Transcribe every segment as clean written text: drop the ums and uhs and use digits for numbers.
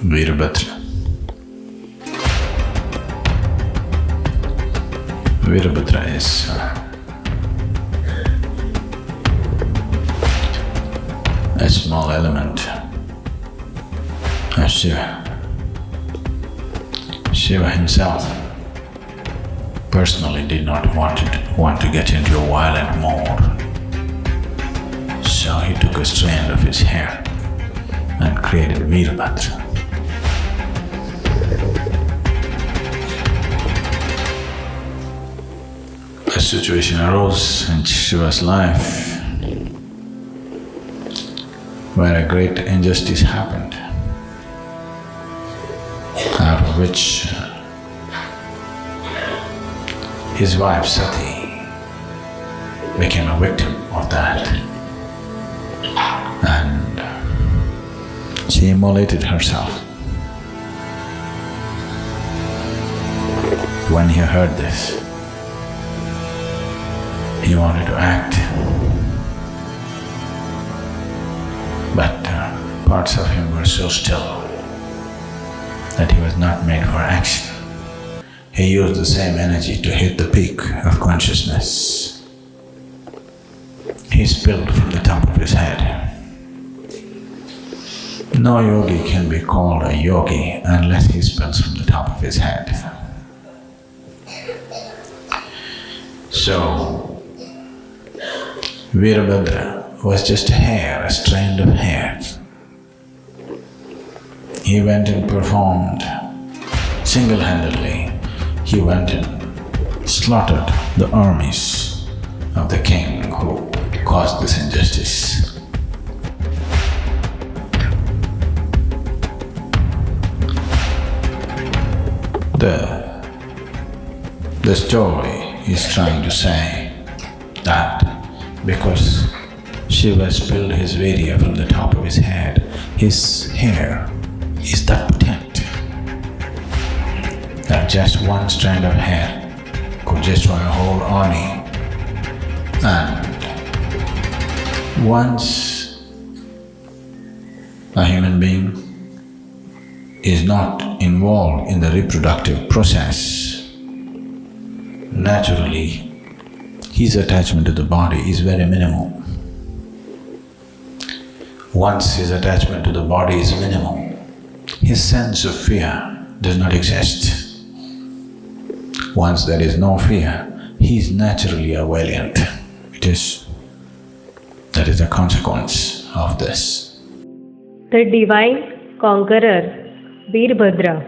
Veerabhadra. Veerabhadra is a small element of Shiva. Shiva himself personally did not want to get into a violent mode, so he took a strand of his hair and created Veerabhadra. A situation arose in Shiva's life where a great injustice happened, out of which his wife Sati became a victim of that, and she immolated herself. When he heard this, he wanted to act, but parts of him were so still that he was not made for action. He used the same energy to hit the peak of consciousness. He spilled from the top of his head. No yogi can be called a yogi unless he spills from the top of his head. So, Veerabhadra was just a hair, a strand of hair. He went and performed single-handedly. He went and slaughtered the armies of the king who caused this injustice. The story is trying to say that because Shiva spilled his Virya from the top of his head, his hair is that potent that just one strand of hair could destroy a whole army. And once a human being is not involved in the reproductive process, naturally his attachment to the body is very minimal. Once his attachment to the body is minimal, his sense of fear does not exist. Once there is no fear, he is naturally a valiant. That is the consequence of this. The divine conqueror, Veerabhadra.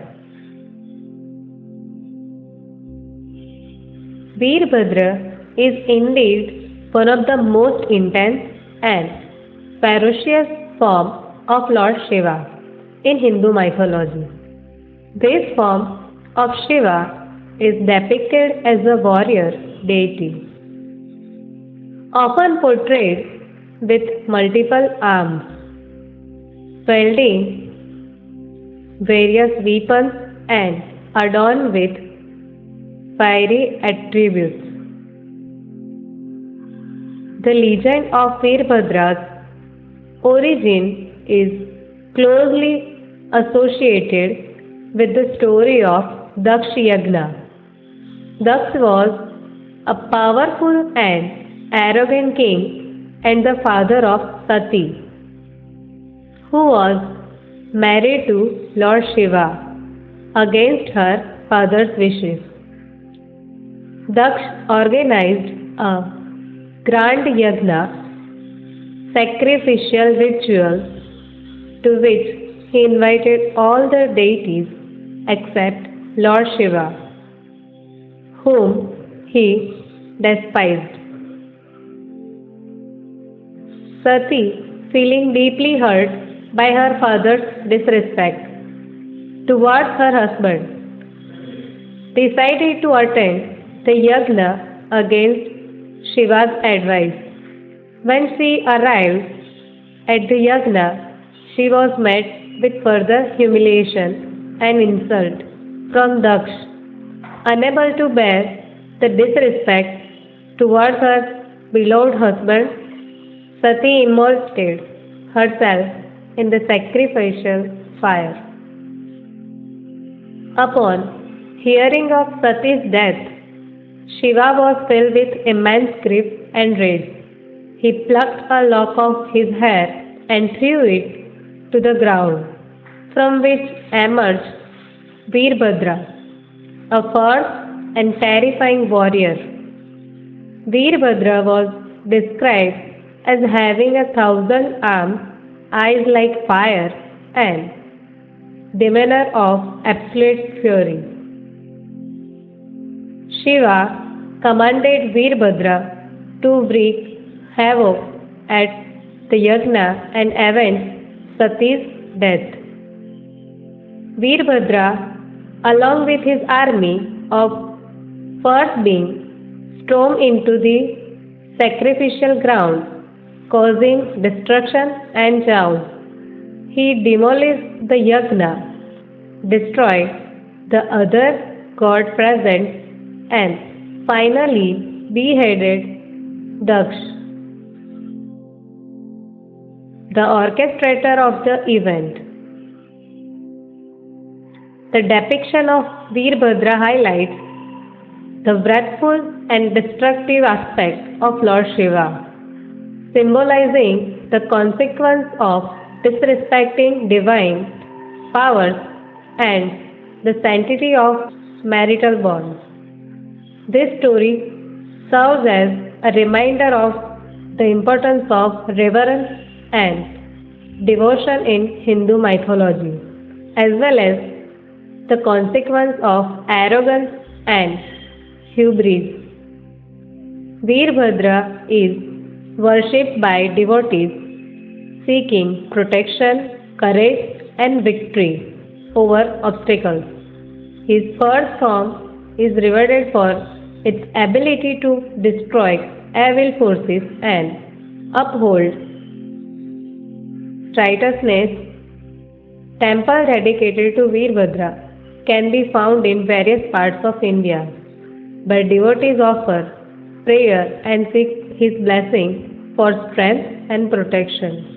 Veerabhadra is indeed one of the most intense and ferocious form of Lord Shiva in Hindu mythology. This form of Shiva is depicted as a warrior deity, often portrayed with multiple arms, wielding various weapons and adorned with fiery attributes. The legend of Veerabhadra's origin is closely associated with the story of Daksh Yagna. Daksh was a powerful and arrogant king and the father of Sati, who was married to Lord Shiva against her father's wishes. Daksh organized a grand yagna, sacrificial ritual, to which he invited all the deities except Lord Shiva, whom he despised. Sati, feeling deeply hurt by her father's disrespect towards her husband, decided to attend the yagna against Shiva's advice. When she arrived at the yagna, she was met with further humiliation and insult from Daksh. Unable to bear the disrespect towards her beloved husband, Sati immersed herself in the sacrificial fire. Upon hearing of Sati's death, Shiva was filled with immense grief and rage. He plucked a lock of his hair and threw it to the ground, from which emerged Veerabhadra, a fierce and terrifying warrior. Veerabhadra was described as having 1,000 arms, eyes like fire, and demeanor of absolute fury. Shiva commanded Veerabhadra to wreak havoc at the yajna and avenge Sati's death. Veerabhadra, along with his army of first beings, stormed into the sacrificial ground, causing destruction and chaos. He demolished the yajna, destroyed the other god present, and finally beheaded Daksh, the orchestrator of the event. The depiction of Veerabhadra highlights the wrathful and destructive aspect of Lord Shiva, symbolizing the consequence of disrespecting divine powers and the sanctity of marital bonds. This story serves as a reminder of the importance of reverence and devotion in Hindu mythology, as well as the consequence of arrogance and hubris. Veerabhadra is worshipped by devotees seeking protection, courage, and victory over obstacles. His first form is revered for its ability to destroy evil forces and uphold righteousness. Temples dedicated to Veerabhadra can be found in various parts of India, where devotees offer prayer and seek his blessing for strength and protection.